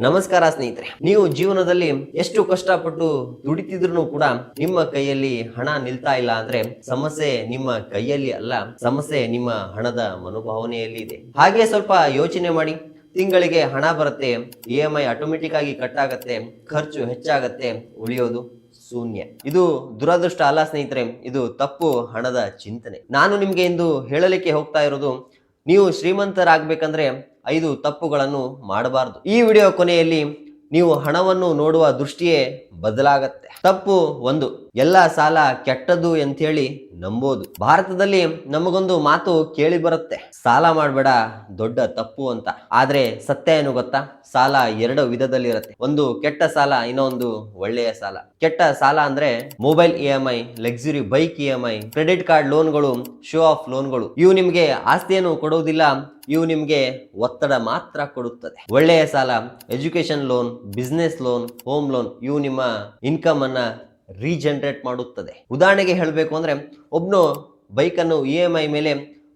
ನಮಸ್ಕಾರ ಸ್ನೇಹಿತರೆ, ನೀವು ಜೀವನದಲ್ಲಿ ಎಷ್ಟು ಕಷ್ಟಪಟ್ಟು ದುಡಿತಿದ್ರು ಕೂಡ ನಿಮ್ಮ ಕೈಯಲ್ಲಿ ಹಣ ನಿಲ್ತಾ ಇಲ್ಲ ಅಂದ್ರೆ ಸಮಸ್ಯೆ ನಿಮ್ಮ ಕೈಯಲ್ಲಿ ಅಲ್ಲ, ಸಮಸ್ಯೆ ನಿಮ್ಮ ಹಣದ ಮನೋಭಾವನೆಯಲ್ಲಿ ಇದೆ. ಹಾಗೆ ಸ್ವಲ್ಪ ಯೋಚನೆ ಮಾಡಿ. ತಿಂಗಳಿಗೆ ಹಣ ಬರುತ್ತೆ, EMI ಆಟೋಮೆಟಿಕ್ ಆಗಿ ಕಟ್ ಆಗತ್ತೆ, ಖರ್ಚು ಹೆಚ್ಚಾಗತ್ತೆ, ಉಳಿಯೋದು ಶೂನ್ಯ. ಇದು ದುರದೃಷ್ಟ ಅಲ್ಲ ಸ್ನೇಹಿತರೆ, ಇದು ತಪ್ಪು ಹಣದ ಚಿಂತನೆ. ನಾನು ನಿಮ್ಗೆ ಇಂದು ಹೇಳಲಿಕ್ಕೆ ಹೋಗ್ತಾ ಇರೋದು, ನೀವು ಶ್ರೀಮಂತರಾಗಬೇಕಂದ್ರೆ 5 ತಪ್ಪುಗಳನ್ನು ಮಾಡಬಾರದು. ಈ ವಿಡಿಯೋ ಕೊನೆಯಲ್ಲಿ ನೀವು ಹಣವನ್ನು ನೋಡುವ ದೃಷ್ಟಿಯೇ ಬದಲಾಗತ್ತೆ. ತಪ್ಪು 1, ಎಲ್ಲ ಸಾಲ ಕೆಟ್ಟದ್ದು ಅಂತೇಳಿ ನಂಬೋದು. ಭಾರತದಲ್ಲಿ ನಮಗೊಂದು ಮಾತು ಕೇಳಿ ಬರುತ್ತೆ, ಸಾಲ ಮಾಡಬೇಡ ದೊಡ್ಡ ತಪ್ಪು ಅಂತ. ಆದ್ರೆ ಸತ್ಯ ಏನು ಗೊತ್ತಾ? ಸಾಲ 2 ವಿಧದಲ್ಲಿ ಇರುತ್ತೆ. ಒಂದು ಕೆಟ್ಟ ಸಾಲ, ಇನ್ನೊಂದು ಒಳ್ಳೆಯ ಸಾಲ. ಕೆಟ್ಟ ಸಾಲ ಅಂದ್ರೆ mobile EMI, luxury bike EMI, credit card ಲೋನ್ಗಳು, ಶೋ ಆಫ್ ಲೋನ್ಗಳು. ಇವು ನಿಮ್ಗೆ ಆಸ್ತಿಯನ್ನು ಕೊಡುವುದಿಲ್ಲ, ಇವು ನಿಮ್ಗೆ ಒತ್ತಡ ಮಾತ್ರ ಕೊಡುತ್ತದೆ. ಒಳ್ಳೆಯ ಸಾಲ education loan, business loan, home loan, ಇವು ನಿಮ್ಮ ಇನ್ಕಮ್ ಅನ್ನ ರೀಜನರೇಟ್ ಮಾಡುತ್ತದೆ. ಉದಾಹರಣೆಗೆ ಹೇಳಬೇಕು ಅಂದ್ರೆ, ಒಬ್ನು ಬೈಕನ್ನು EMI ಮೇಲೆ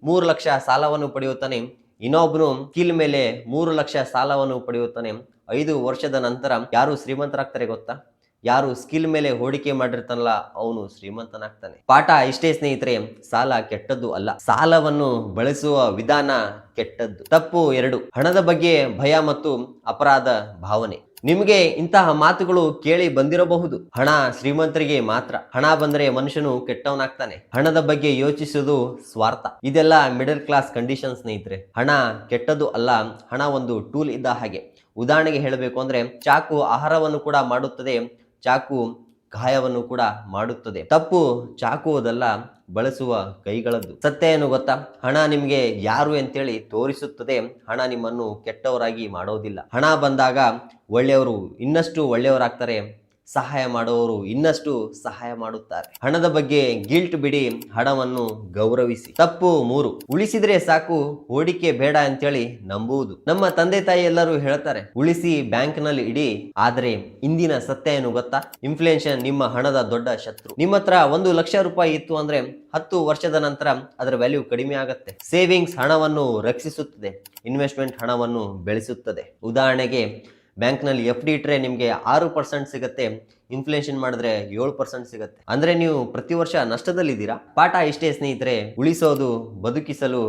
3 ಲಕ್ಷ ಸಾಲವನ್ನು ಪಡೆಯುತ್ತಾನೆ, ಇನ್ನೊಬ್ನು ಸ್ಕಿಲ್ ಮೇಲೆ 3 ಲಕ್ಷ ಸಾಲವನ್ನು ಪಡೆಯುತ್ತಾನೆ. 5 ವರ್ಷದ ನಂತರ ಯಾರು ಶ್ರೀಮಂತರಾಗ್ತಾರೆ ಗೊತ್ತಾ? ಯಾರು ಸ್ಕಿಲ್ ಮೇಲೆ ಹೂಡಿಕೆ ಮಾಡಿರ್ತಾನಲ್ಲ ಅವನು ಶ್ರೀಮಂತನಾಗ್ತಾನೆ. ಪಾಠ ಇಷ್ಟೇ ಸ್ನೇಹಿತರೆ, ಸಾಲ ಕೆಟ್ಟದ್ದು ಅಲ್ಲ, ಸಾಲವನ್ನು ಬಳಸುವ ವಿಧಾನ ಕೆಟ್ಟದ್ದು. ತಪ್ಪು 2, ಹಣದ ಬಗ್ಗೆ ಭಯ ಮತ್ತು ಅಪರಾಧ ಭಾವನೆ. ನಿಮಗೆ ಇಂತಹ ಮಾತುಗಳು ಕೇಳಿ ಬಂದಿರಬಹುದು, ಹಣ ಶ್ರೀಮಂತರಿಗೆ ಮಾತ್ರ, ಹಣ ಬಂದ್ರೆ ಮನುಷ್ಯನು ಕೆಟ್ಟವನಾಗ್ತಾನೆ, ಹಣದ ಬಗ್ಗೆ ಯೋಚಿಸುವುದು ಸ್ವಾರ್ಥ. ಇದೆಲ್ಲ ಮಿಡಲ್ ಕ್ಲಾಸ್ ಕಂಡೀಷನ್ ಸ್ನೇಹಿತರೆ. ಹಣ ಕೆಟ್ಟದ್ದು ಅಲ್ಲ, ಹಣ ಒಂದು ಟೂಲ್ ಇದ್ದ ಹಾಗೆ. ಉದಾಹರಣೆಗೆ ಹೇಳಬೇಕು ಅಂದ್ರೆ, ಚಾಕು ಆಹಾರವನ್ನು ಕೂಡ ಮಾಡುತ್ತದೆ, ಚಾಕು ಗಾಯವನ್ನು ಕೂಡ ಮಾಡುತ್ತದೆ. ತಪ್ಪು ಚಾಕುವುದಲ್ಲ, ಬಳಸುವ ಕೈಗಳದ್ದು. ಸತ್ಯ ಏನು ಗೊತ್ತಾ? ಹಣ ನಿಮ್ಗೆ ಯಾರು ಅಂತೇಳಿ ತೋರಿಸುತ್ತದೆ, ಹಣ ನಿಮ್ಮನ್ನು ಕೆಟ್ಟವರಾಗಿ ಮಾಡೋದಿಲ್ಲ. ಹಣ ಬಂದಾಗ ಒಳ್ಳೆಯವರು ಇನ್ನಷ್ಟು ಒಳ್ಳೆಯವರಾಗ್ತಾರೆ, ಸಹಾಯ ಮಾಡುವವರು ಇನ್ನಷ್ಟು ಸಹಾಯ ಮಾಡುತ್ತಾರೆ. ಹಣದ ಬಗ್ಗೆ ಗಿಲ್ಟ್ ಬಿಡಿ, ಹಣವನ್ನು ಗೌರವಿಸಿ. ತಪ್ಪು 3, ಉಳಿಸಿದ್ರೆ ಸಾಕು, ಹೂಡಿಕೆ ಬೇಡ ಅಂತೇಳಿ ನಂಬುವುದು. ನಮ್ಮ ತಂದೆ ತಾಯಿ ಎಲ್ಲರೂ ಹೇಳ್ತಾರೆ, ಉಳಿಸಿ ಬ್ಯಾಂಕ್ ನಲ್ಲಿ ಇಡಿ. ಆದ್ರೆ ಇಂದಿನ ಸತ್ಯ ಏನು ಗೊತ್ತಾ? ಇನ್ಫ್ಲೇಷನ್ ನಿಮ್ಮ ಹಣದ ದೊಡ್ಡ ಶತ್ರು. ನಿಮ್ಮ ಹತ್ರ 1 ಲಕ್ಷ ರೂಪಾಯಿ ಇತ್ತು ಅಂದ್ರೆ 10 ವರ್ಷದ ನಂತರ ಅದರ ವ್ಯಾಲ್ಯೂ ಕಡಿಮೆ ಆಗುತ್ತೆ. ಸೇವಿಂಗ್ಸ್ ಹಣವನ್ನು ರಕ್ಷಿಸುತ್ತದೆ, ಇನ್ವೆಸ್ಟ್ಮೆಂಟ್ ಹಣವನ್ನು ಬೆಳೆಸುತ್ತದೆ. ಉದಾಹರಣೆಗೆ, ಬ್ಯಾಂಕ್ ನಲ್ಲಿ FD ಇಟ್ಟರೆ ನಿಮ್ಗೆ 6% ಸಿಗುತ್ತೆ, ಇನ್ಫ್ಲೇಷನ್ ಮಾಡಿದ್ರೆ 7% ಸಿಗುತ್ತೆ. ಅಂದ್ರೆ ನೀವು ಪ್ರತಿ ವರ್ಷ ನಷ್ಟದಲ್ಲಿದ್ದೀರಾ. ಪಾಠ ಇಷ್ಟೇ ಸ್ನೇಹಿತರೆ, ಉಳಿಸೋದು ಬದುಕಿಸಲು,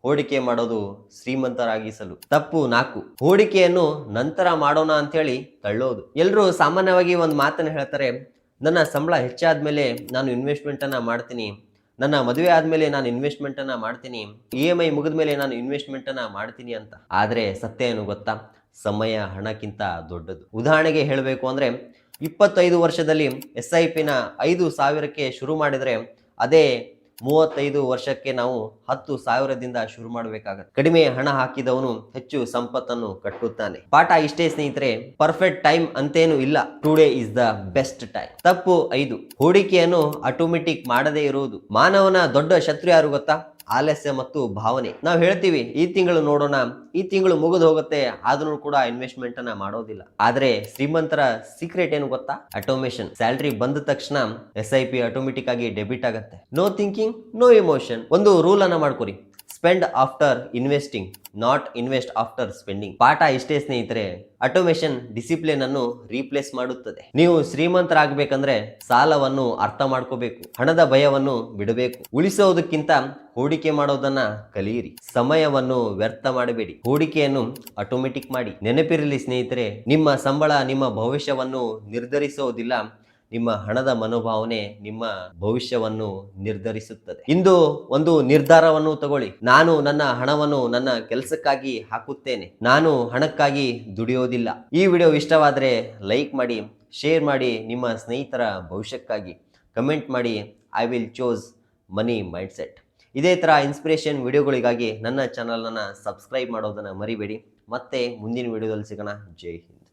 ಹೂಡಿಕೆ ಮಾಡೋದು ಶ್ರೀಮಂತರಾಗಿಸಲು. ತಪ್ಪು 4, ಹೂಡಿಕೆಯನ್ನು ನಂತರ ಮಾಡೋಣ ಅಂತೇಳಿ ತಳ್ಳೋದು. ಎಲ್ಲರೂ ಸಾಮಾನ್ಯವಾಗಿ ಒಂದು ಮಾತನ್ನು ಹೇಳ್ತಾರೆ, ನನ್ನ ಸಂಬಳ ಹೆಚ್ಚಾದ್ಮೇಲೆ ನಾನು ಇನ್ವೆಸ್ಟ್ಮೆಂಟ್ ಅನ್ನ ಮಾಡ್ತೀನಿ, ನನ್ನ ಮದುವೆ ಆದ್ಮೇಲೆ ನಾನು ಇನ್ವೆಸ್ಟ್ಮೆಂಟ್ ಅನ್ನ ಮಾಡ್ತೀನಿ, EMI ಮುಗಿದ ಮೇಲೆ ನಾನು ಇನ್ವೆಸ್ಟ್ಮೆಂಟ್ ಅನ್ನ ಮಾಡ್ತೀನಿ ಅಂತ. ಆದ್ರೆ ಸತ್ಯ ಏನು ಗೊತ್ತಾ? ಸಮಯ ಹಣಕ್ಕಿಂತ ದೊಡ್ಡದು. ಉದಾಹರಣೆಗೆ ಹೇಳಬೇಕು ಅಂದ್ರೆ, 25 ವರ್ಷದಲ್ಲಿ SIP ನ 5,000ಕ್ಕೆ ಶುರು ಮಾಡಿದ್ರೆ ಅದೇ 35 ವರ್ಷಕ್ಕೆ ನಾವು 10,000ದಿಂದ ಶುರು ಮಾಡಬೇಕಾಗತ್ತೆ. ಕಡಿಮೆ ಹಣ ಹಾಕಿದವನು ಹೆಚ್ಚು ಸಂಪತ್ತನ್ನು ಕಟ್ಟುತ್ತಾನೆ. ಪಾಠ ಇಷ್ಟೇ ಸ್ನೇಹಿತರೆ, ಪರ್ಫೆಕ್ಟ್ ಟೈಮ್ ಅಂತೇನು ಇಲ್ಲ, today is the best time. ತಪ್ಪು 5, ಹೂಡಿಕೆಯನ್ನು ಆಟೋಮೆಟಿಕ್ ಮಾಡದೇ ಇರುವುದು. ಮಾನವನ ದೊಡ್ಡ ಶತ್ರು ಯಾರು ಗೊತ್ತಾ? ಆಲಸ್ಯ ಮತ್ತು ಭಾವನೆ. ನಾವು ಹೇಳ್ತೀವಿ, ಈ ತಿಂಗಳು ನೋಡೋಣ, ಈ ತಿಂಗಳು ಮುಗಿದು ಹೋಗುತ್ತೆ, ಆದ್ರೂ ಕೂಡ ಇನ್ವೆಸ್ಟ್ಮೆಂಟ್ ಅನ್ನ ಮಾಡೋದಿಲ್ಲ. ಆದ್ರೆ ಶ್ರೀಮಂತರ ಸೀಕ್ರೆಟ್ ಏನು ಗೊತ್ತಾ? ಆಟೋಮೇಷನ್. ಸ್ಯಾಲರಿ ಬಂದ ತಕ್ಷಣ SIP ಆಟೋಮೆಟಿಕ್ ಆಗಿ ಡೆಬಿಟ್ ಆಗುತ್ತೆ. No thinking, no emotion. ಒಂದು ರೂಲ್ ಅನ್ನ ಮಾಡ್ಕೊರಿ, spend after investing, not invest after spending. ಪಾಠ ಇಷ್ಟೇ ಸ್ನೇಹಿತರೆ, ಆಟೋಮೇಷನ್ ಡಿಸಿಪ್ಲಿನ್ ಅನ್ನು ರೀಪ್ಲೇಸ್ ಮಾಡುತ್ತದೆ. ನೀವು ಶ್ರೀಮಂತರಾಗಬೇಕಂದ್ರೆ ಸಾಲವನ್ನು ಅರ್ಥ ಮಾಡ್ಕೋಬೇಕು, ಹಣದ ಭಯವನ್ನು ಬಿಡಬೇಕು, ಉಳಿಸೋದಕ್ಕಿಂತ ಹೂಡಿಕೆ ಮಾಡೋದನ್ನ ಕಲಿಯಿರಿ, ಸಮಯವನ್ನು ವ್ಯರ್ಥ ಮಾಡಬೇಡಿ, ಹೂಡಿಕೆಯನ್ನು ಆಟೋಮೆಟಿಕ್ ಮಾಡಿ. ನೆನಪಿರಲಿ ಸ್ನೇಹಿತರೆ, ನಿಮ್ಮ ಸಂಬಳ ನಿಮ್ಮ ಭವಿಷ್ಯವನ್ನು ನಿರ್ಧರಿಸೋದಿಲ್ಲ, ನಿಮ್ಮ ಹಣದ ಮನೋಭಾವನೆ ನಿಮ್ಮ ಭವಿಷ್ಯವನ್ನು ನಿರ್ಧರಿಸುತ್ತದೆ. ಇಂದು ಒಂದು ನಿರ್ಧಾರವನ್ನು ತಗೊಳ್ಳಿ, ನಾನು ನನ್ನ ಹಣವನ್ನು ನನ್ನ ಕೆಲಸಕ್ಕಾಗಿ ಹಾಕುತ್ತೇನೆ, ನಾನು ಹಣಕ್ಕಾಗಿ ದುಡಿಯೋದಿಲ್ಲ. ಈ ವಿಡಿಯೋ ಇಷ್ಟವಾದರೆ ಲೈಕ್ ಮಾಡಿ, ಶೇರ್ ಮಾಡಿ, ನಿಮ್ಮ ಸ್ನೇಹಿತರ ಭವಿಷ್ಯಕ್ಕಾಗಿ ಕಮೆಂಟ್ ಮಾಡಿ. I will choose money mindset. ಇದೇ ಥರ ಇನ್ಸ್ಪಿರೇಷನ್ ವಿಡಿಯೋಗಳಿಗಾಗಿ ನನ್ನ ಚಾನಲನ್ನು ಸಬ್ಸ್ಕ್ರೈಬ್ ಮಾಡೋದನ್ನು ಮರಿಬೇಡಿ. ಮತ್ತೆ ಮುಂದಿನ ವಿಡಿಯೋದಲ್ಲಿ ಸಿಗೋಣ. ಜೈ ಹಿಂದ್.